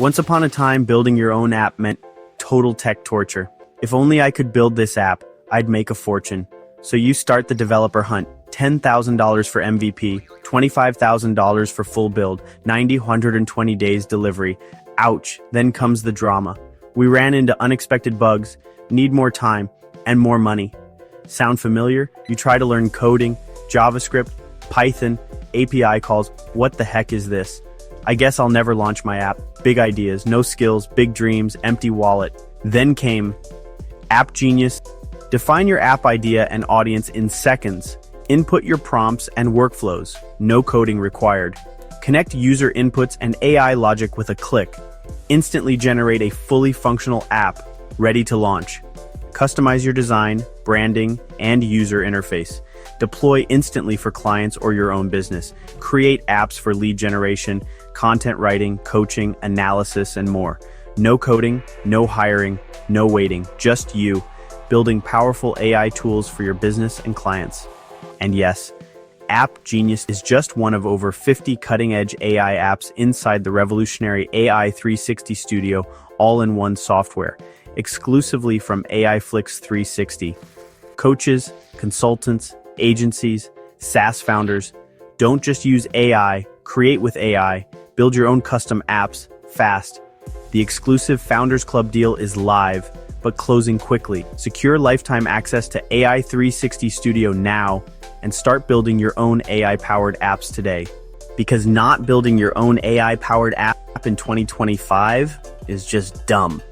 Once upon a time, building your own app meant total tech torture. If only I could build this app, I'd make a fortune. So you start the developer hunt. $10,000 for MVP, $25,000 for full build, 120 days delivery. Ouch, then comes the drama. We ran into unexpected bugs, need more time, and more money. Sound familiar? You try to learn coding, JavaScript, Python, API calls. What the heck is this? I guess I'll never launch my app. Big ideas, no skills, big dreams, empty wallet. Then came App Genius. Define your app idea and audience in seconds. Input your prompts and workflows. No coding required. Connect user inputs and AI logic with a click. Instantly generate a fully functional app ready to launch. Customize your design, branding, and user interface. Deploy instantly for clients or your own business. Create apps for lead generation, content writing, coaching, analysis, and more. No coding, no hiring, no waiting, just you, building powerful AI tools for your business and clients. And yes, App Genius is just one of over 50 cutting-edge AI apps inside the revolutionary AI 360 Studio all-in-one software, exclusively from AI Flix 360. Coaches, consultants, agencies, SaaS founders, don't just use AI, create with AI, build your own custom apps fast. The exclusive Founders Club deal is live, but closing quickly. Secure lifetime access to AI 360 Studio now and start building your own AI-powered apps today. Because not building your own AI-powered app in 2025 is just dumb.